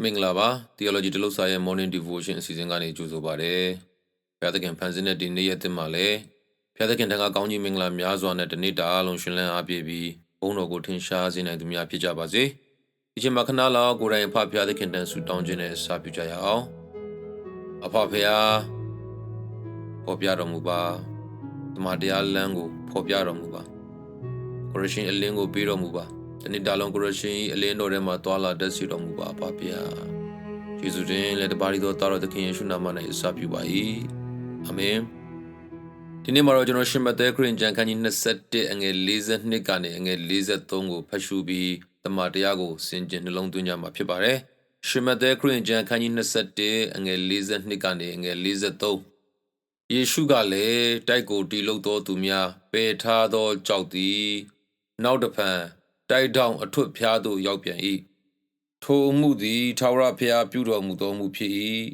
မင်္ဂလာပါ Theology တလုတ်စာရဲ့ Morning Devotion အစီအစဉ်ကနေကြိုဆိုပါရစေ။ဘုရားသခင်ဖန်ဆင်းတဲ့ဒီနေ့ရက်သစ်မှာလည်းဘုရားသခင်ထံကကောင်းကြီးမင်္ဂလာများစွာနဲ့တနေ့တာအလုံးရှင်လန်းအားပြည့်ပြီးဘုန်းတော်ကိုထင်ရှားစေနိုင်သူများဖြစ်ကြပါစေ။ဒီချိန်မှာခဏလောက်ကိုယ်တိုင်အဖဘုရားသခင်ထံဆုတောင်းခြင်းနဲ့စာပြုကြရအောင်။အဖဘုရားဖော်ပြတော်မူပါ။တမန်တရားလမ်းကိုဖော်ပြတော်မူပါ။ကိုရရှင်အလင်းကိုပေးတော်မူပါ။တနေ့တာလုံးကိုရရှင်အလင်းတော်ထဲမှာတွာလာတတ်စေတော်မူပါအဖဘုရား။ယေရှုတင်လက်တပါးတော်တော်သခင်ယေရှုနာမ၌အစပြုပါ၏အာမင်ဒီနေ့မှာတော့ကျွန်တော်ရှင်မသက်ခရစ်ယာန်ခန်းကြီး21အငယ်42ကနေအငယ်43ကိုဖတ်ရှုပြီးတမန်တရားကိုဆင်ခြင်နှလုံးသွင်းကြမှာဖြစ်ပါတယ်ရှင်မသက်ခရစ်ယာန်ခန်းကြီး21အငယ်42ကနေအငယ်43ယေရှုကလည်းတိုက်ကိုတီလုတ်သောသူများပယ်ထားသောကြောက်သည်နောက်တစ်ဖန်တိုက်တောင်အထွတ်ဖျားသို့ရောက်ပြန်၏ထိုအမှုသည်ထာဝရဘုရားပြုတော်မူသောမူဖြစ်၏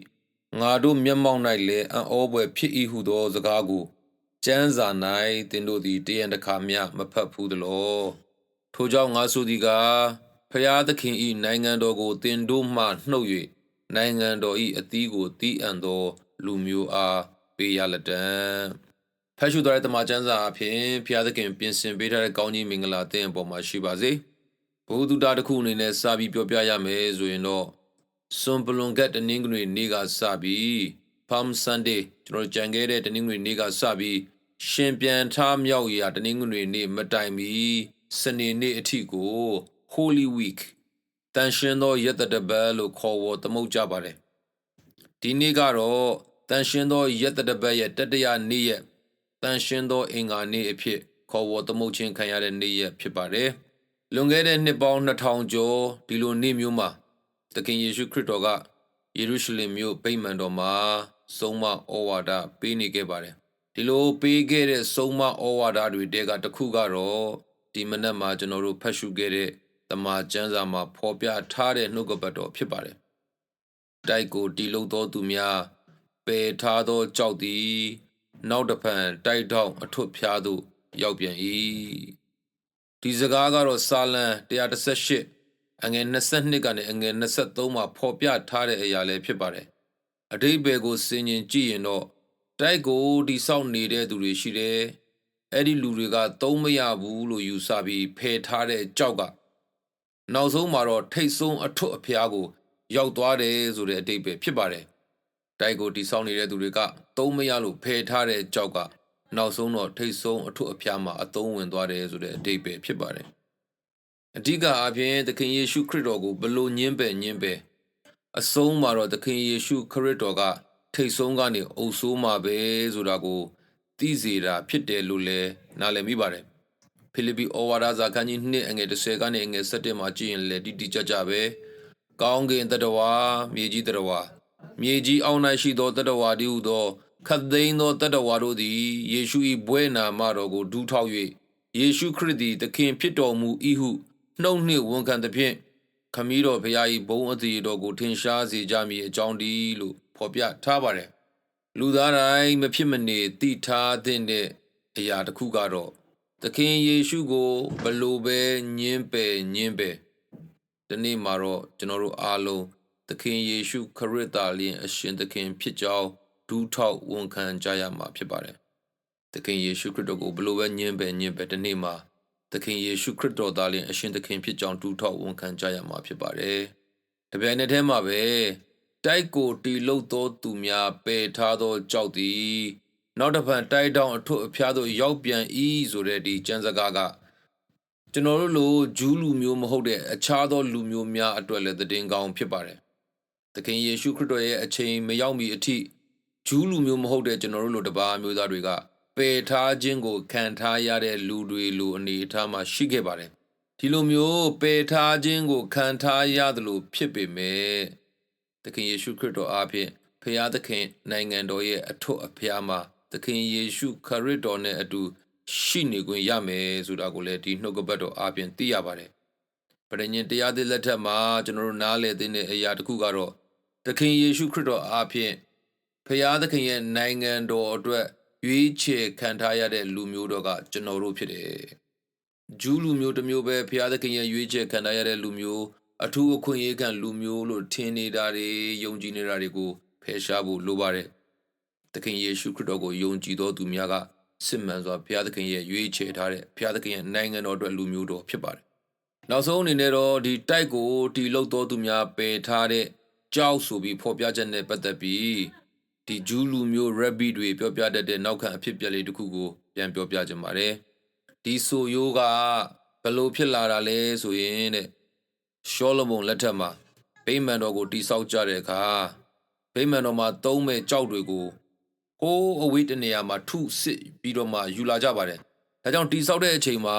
ငါတို့မျက်မှောက်၌လည်းအံ့ဩဖွယ်ဖြစ်၏ဟုသောစကားကိုကျမ်းစာ၌သင်တို့သည်တရံတစ်ခါမျှမဖတ်ဘူးသလောထိုကြောင့်ငါဆိုသည်ကားဘုရားသခင်၏နိုင်ငံတော်ကိုသင်တို့မှနှုတ်၍နိုင်ငံတော်၏အသီးကိုတီးအံ့သောလူမျိုးအားပေးရလက်တံဖတ်ရှုတော်တဲ့တမန်ကျမ်းစာအဖြစ်ဘုရားသခင်ပြင်ဆင်ပေးထားတဲ့ကောင်းကြီးမင်္ဂလာသင်အပေါ်မှာရှိပါစေဘုဒ္ဓတာတစ်ခုအနေနဲ့စာပြီးပြောပြရမယ်ဆိုရင်တော့စွန်ပလွန်ကတ်တနင်္ဂနွေနေ့ကစပြီး Palm Sunday ကျွန်တော်ကြံခဲ့တဲ့တနင်္ဂနွေနေ့ကစပြီးရှင်ပြန်ထားမြောက်ရာတနင်္ဂနွေနေ့မတိုင်မီစနေနေ့အထိကို Holy Week တန်ရှင်သောရက်တပတ်လို့ခေါ်ဝေါ်သမုတ်ကြပါတယ်ဒီနေ့ကတော့တန်ရှင်သောရက်တပတ်ရဲ့တတိယနေ့ရက်တန်ရှင်သောအင်္ဂါနေ့အဖြစ်ခေါ်ဝေါ်သမုတ်ခြင်းခံရတဲ့နေ့ရက်ဖြစ်ပါတယ်လွန်ခဲ့တဲ့နှစ်ပေါင်း2000ကျော်ဒီလိုနေ့မျိုးမှာသခင်ယေရှုခရစ်တော်ကယေရုရှလင်မြို့ဗိမာန်တော်မှာဆုံးမဩဝါဒပေးနေခဲ့ပါတယ်ဒီလိုပေးခဲ့တဲ့ဆုံးမဩဝါဒတွေတဲကတစ်ခုကတော့ဒီမနက်မှာကျွန်တော်တို့ဖတ်ရှုခဲ့တဲ့တမန်ကျမ်းစာမှာဖော်ပြထားတဲ့နှုတ်ကပတ်တော်ဖြစ်ပါတယ်တိုက်ကိုတီလုတ်သောသူများပယ်ထားသောကြောက်သည်နောက်တစ်ဖန်တိုက်ထောင်အထွတ်ဖျားသို့ရောက်ပြန်၏ဒီစကားကတော့စာလံ118အငယ်22ကနေအငယ်23မှာဖော်ပြထားတဲ့အရာလည်းဖြစ်ပါတယ်အဓိပ္ပာယ်ကိုစဉ်းကျင်ကြည့်ရင်တော့တိုက်ကိုတိဆောက်နေတဲ့သူတွေရှိတယ်အဲ့ဒီလူတွေကသုံးမရဘူးလို့ယူဆပြီးဖယ်ထားတဲ့ကြောက်ကနောက်ဆုံးမှာတော့ထိတ်ဆုံးအထွတ်အဖျားကိုရောက်သွားတယ်ဆိုတဲ့အဓိပ္ပာယ်ဖြစ်ပါတယ်တိုက်ကိုတိဆောက်နေတဲ့သူတွေကသုံးမရလို့ဖယ်ထားတဲ့ကြောက်ကနောက်ဆုံးတော့ထိတ်ဆုံးအထွတ်အဖျားမှာအသုံးဝင်သွားတယ်ဆိုတဲ့အဓိပ္ပာယ်ဖြစ်ပါတယ်အဓိကအပြင်သခင်ယေရှုခရစ်တော်ကိုဘလို့ညင်းပယ်အဆုံးမှာတော့သခင်ယေရှုခရစ်တော်ကထိတ်ဆုံးကနေအုပ်ဆိုးမှာပဲဆိုတာကိုသိစေတာဖြစ်တယ်လို့လည်းနားလည်မိပါတယ်ဖိလိပ္ပိဩဝါဒစာခန်းကြီး2အငယ်10ကနေအငယ်17မှာကြည့်ရင်လည်းတိကျပဲကောင်းကင်တတဝါမြေကြီးတတဝါမြေကြီးအောက်၌ရှိသောတတဝါတည်းဟူသောခတ်သိမ်းသောတတဝါတို့သည်ယေရှု၏ဘွဲ့နာမတော်ကိုဒူးထောက်၍ယေရှုခရစ်သည်သခင်ဖြစ်တော်မူ၏ဟုနှုတ်နှင့်ဝန်ခံသဖြင့်ခမည်းတော်ဘုရား၏ဘုန်းအသရေတော်ကိုထင်ရှားစေကြမည်အကြောင်းတည်းလို့ဖော်ပြထားပါတယ်လူသားတိုင်းမဖြစ်မနေသိထားတဲ့အရာတစ်ခုကတော့သခင်ယေရှုကိုဘလို့ပဲညင်းပယ်ဒီနေ့မှာတော့ကျွန်တော်တို့အားလုံးသခင်ယေရှုခရစ်သားလျင်အရှင်သခင်ဖြစ်ကြောင်းဒူးထောက်ဝန်ခံကြရမှာဖြစ်ပါတယ်သခင်ယေရှုခရစ်တော်ကိုဘလို့ပဲညင်းပယ်ဒီနေ့မှာသခင်ယေရှုခရစ်တော်သားလျင်အရှင်သခင်ဖြစ်ကြောင်းဒူးထောက်ဝန်ခံကြရမှာဖြစ်ပါတယ်တပြိုင်နက်တည်းမှာပဲတိုက်ကိုတီလုတ်သောသူများပယ်ထားသောကြောက်သည်နောက်တစ်ဖန်တိုက်တောင်အထွတ်အဖျားသို့ရောက်ပြန်၏ဆိုတဲ့ဒီကျမ်းစကားကကျွန်တော်တို့လိုဂျူးလူမျိုးမဟုတ်တဲ့အခြားသောလူမျိုးများအတွက်လည်းသတင်းကောင်းဖြစ်ပါတယ်သခင်ယေရှုခရစ်တော်ရဲ့အချိန်မရောက်မီအထိဂျူးလူမျိုးမဟုတ်တဲ့ကျွန်တော်တို့လိုတပါးမျိုးသားတွေကပယ်ထားခြင်းကိုခံထားရတဲ့လူတွေလိုအနေအထားမှာရှိခဲ့ပါတယ်ဒီလိုမျိုးပယ်ထားခြင်းကိုခံထားရသလိုဖြစ်ပေမဲ့သခင်ယေရှုခရစ်တော်အားဖြင့်ဖခင်သခင်နိုင်ငံတော်ရဲ့အထွတ်အဖျားမှာသခင်ယေရှုခရစ်တော်နဲ့အတူရှိနေခွင့်ရမယ်ဆိုတာကိုလည်းဒီနှုတ်ကပတ်တော်အားဖြင့်သိရပါတယ်ပရိညင်တရားသစ်လက်ထက်မှာကျွန်တော်တို့နားလည်တဲ့အရာတစ်ခုကတော့သခင်ယေရှုခရစ်တော်အားဖြင့်ဖခင်သခင်ရဲ့နိုင်ငံတော်အတွက်ရွေးချယ်ခံထားရတဲ့လူမျိုးတော်ကကျွန်တော်တို့ဖြစ်တယ်ဂျူးလူမျိုးတစ်မျိုးပဲဖခင်သခင်ရဲ့ရွေးချယ်ခံထားရတဲ့လူမျိုး အထူးအခွင့်အရေးခံလူမျိုးလို့ထင်နေတာတွေယုံကြည်နေတာတွေကိုဖယ်ရှားဖို့လိုပါတယ်။သခင်ယေရှုခရစ်တော်ကိုယုံကြည်သောသူများကစစ်မှန်စွာဘုရားသခင်ရဲ့ရွေးချယ်ထားတဲ့ဘုရားသခင်ရဲ့နိုင်ငံတော်အတွက်လူမျိုးတော်ဖြစ်ပါတယ်။နောက်ဆုံးအနေနဲ့တော့ဒီတိုက်ကိုတီလုတ်တော်သူများပယ်ထားတဲ့ကြောက်ဆိုပြီးဖော်ပြချက်နဲ့ပတ်သက်ပြီးဒီဂျူးလူမျိုး rabbi တွေပြောပြတတ်တဲ့နောက်ခံအဖြစ်ပြက်လေးတစ်ခုကိုပြန်ပြောပြကြပါတယ်။ဒီဆိုရိုးကဘလို့ဖြစ်လာတာလဲဆိုရင်တဲ့ရှောလမုန်လက်ထက်မှာဗိမာန်တော်ကိုတိဆောက်ကြတဲ့အခါဗိမာန်တော်မှာသုံးမဲ့ကြောက်တွေကိုဟိုးအဝေးတနေရာမှာထုစစ်ပြီးတော့မှယူလာကြပါတယ်။ဒါကြောင့်တိဆောက်တဲ့အချိန်မှာ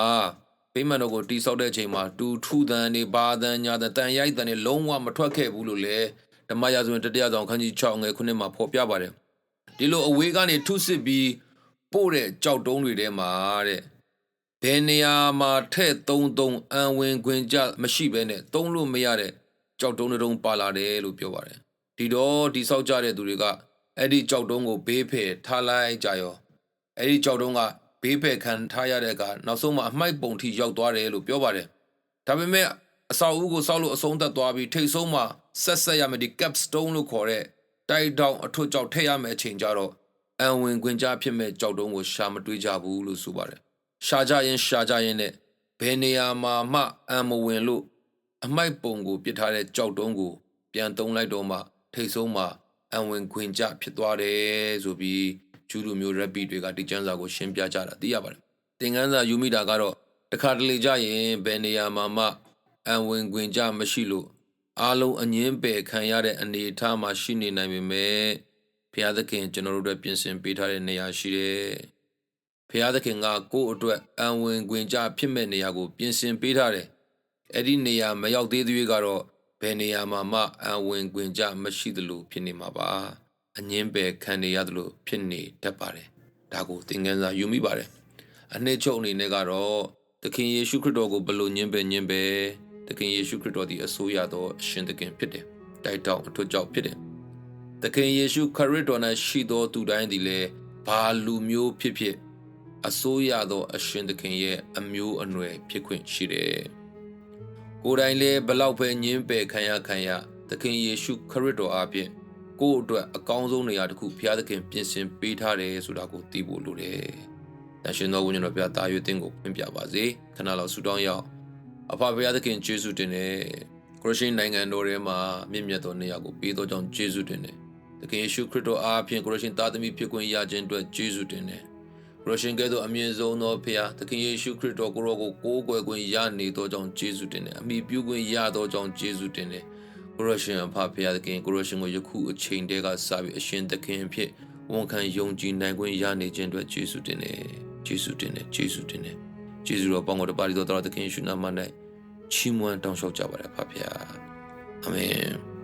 ဗိမာန်တော်ကိုတိဆောက်တဲ့အချိန်မှာတူထုသံတွေဘာသံညာသံတန်ရိုက်သံတွေလုံးဝမထွက်ခဲ့ဘူးလို့လေဓမ္မရာဇဝင်တတိယဆောင်ခန်းကြီး6ငယ်9မှာဖော်ပြပါတယ်။ဒီလိုအဝေးကနေထုစစ်ပြီးပို့တဲ့ကြောက်တုံးတွေထဲမှာတဲ့ဘယ်နေရာမှာထဲ့သုံးအံဝင်ခွင်ကြမရှိဘဲနဲ့သုံးလို့မရတဲ့ကြောက်တုံးတွေတုံးပါလာတယ်လို့ပြောပါတယ်။ဒီတော့ဒီဆောက်ကြတဲ့သူတွေကအဲ့ဒီကြောက်တုံးကိုဘေးဖယ်ထားလိုက်ကြရောအဲ့ဒီကြောက်တုံးကဘေးဖယ်ခံထားရတဲ့အခါနောက်ဆုံးမှအမှိုက်ပုံထိရောက်သွားတယ်လို့ပြောပါတယ်။ဒါပေမဲ့အဆောက်အဦကိုဆောက်လို့အဆုံးသတ်သွားပြီးထိတ်ဆုံးမှာဆက်ရမယ်ဒီ capstone လို့ခေါ်တဲ့တိုက်တောင်အထွတ်ကြောက်ထည့်ရမယ်အချိန်ကြတော့အံဝင်ခွင်ကြဖြစ်မဲ့ကြောက်တုံးကိုရှာမတွေးကြဘူးလို့ဆိုပါတယ်။ရှာကြရင်နဲ့ဘယ်နေရာမှာမှအံမဝင်လို့အမိုက်ပုံကိုပြစ်ထားတဲ့ကြောက်တုံးကိုပြန်သုံးလိုက်တော့မှထိတ်ဆုံးမှာအံဝင်ခွင်ကြဖြစ်သွားတယ်ဆိုပြီးဂျူးလူမျိုး rabbi တွေကဒီကျမ်းစာကိုရှင်းပြကြတာသိရပါတယ်။သင်ခန်းစာယူမိတာကတော့တခါတလေကြရင်ဘယ်နေရာမှာမှအံဝင်ခွင်ကြမရှိလို့အားလုံးအငင်းပယ်ခံရတဲ့အနေအထားမှာရှိနေနိုင်ပေမဲ့ဘုရားသခင်ကျွန်တော်တို့အတွက်ပြင်ဆင်ပေးထားတဲ့နေရာရှိတယ်။ဘုရားသခင်ကကိုယ့်အတွက်အံဝင်ခွင်ကြဖြစ်မဲ့နေရာကိုပြင်ဆင်ပေးထားတယ်။အဲ့ဒီနေရာမရောက်သေးသေးကတော့ဘယ်နေရာမှာမှအံဝင်ခွင်ကြမရှိသလိုဖြစ်နေမှာပါ။အငင်းပယ်ခံနေရသလိုဖြစ်နေတတ်ပါတယ်။ဒါကိုသင်ခန်းစာယူမိပါတယ်။အနှစ်ချုပ်အနေနဲ့ကတော့သခင်ယေရှုခရစ်တော်ကိုဘလို့ညင်းပယ်သခင်ယေရှုခရစ်တော်သည်အစိုးရသောအရှင်သခင်ဖြစ်တယ်။တိုက်တောင်အထွတ်ကြောက်ဖြစ်တယ်။သခင်ယေရှုခရစ်တော်၌ရှိသောသူတိုင်းသည်လည်းဘာလူမျိုးဖြစ်အစိုးရသောအရှင်သခင်ရဲ့အမျိုးအနွယ်ဖြစ်ခွင့်ရှိတယ်။ကိုယ်တိုင်လည်းဘလောက်ပဲညင်းပယ်ခံရသခင်ယေရှုခရစ်တော်အားဖြင့်ကိုယ့်အတွက်အကောင်းဆုံးနေရာတစ်ခုဘုရားသခင်ပြင်ဆင်ပေးထားတယ်ဆိုတာကိုသိဖို့လိုတယ်။ဒါရှင်တော်ဝိညာဉ်တော်ဘုရားတာ၍သင်ကိုဖွင့်ပြပါစေ။ခဏလောက်ဆုတောင်းရအောင်။အဖဘုရားသခင်ယေရှုတင်တယ်။ခရစ်ယာန်နိုင်ငံတော်ထဲမှာမြင့်မြတ်သောနေရာကိုပေးသောကြောင့်ယေရှုတင်တယ်။သခင်ယေရှုခရစ်တော်အားဖြင့်ခရစ်ယာန်သားသမီးဖြစ်ခွင့်ရခြင်းအတွက်ယေရှုတင်တယ်။ခရစ်ယာန်ကဲ့သို့အမြင့်ဆုံးသောဘုရားသခင်ယေရှုခရစ်တော်ကိုရောကိုကိုးကွယ်ခွင့်ရနေသောကြောင့်ယေရှုတင်တယ်။အမိပြုခွင့်ရသောကြောင့်ယေရှုတင်တယ်။ကိုရရှင်အဖဘုရားသခင်ကိုရရှင်ကိုယခုအချိန်တည်းကစပြီးအရှင်သခင်အဖြစ်ဝန်ခံယုံကြည်နိုင်ခွင့်ရနေခြင်းအတွက်ယေရှုတင်တယ်ယေရှုတင်တယ်ယေရှုတင်တယ်ယေရှုတော်ပေါင်းတော်တပါးတော်သခင်ယေရှုနာမ၌ချီးမွမ်းတောင်းလျှောက်ကြပါရဖဖျားအာမင်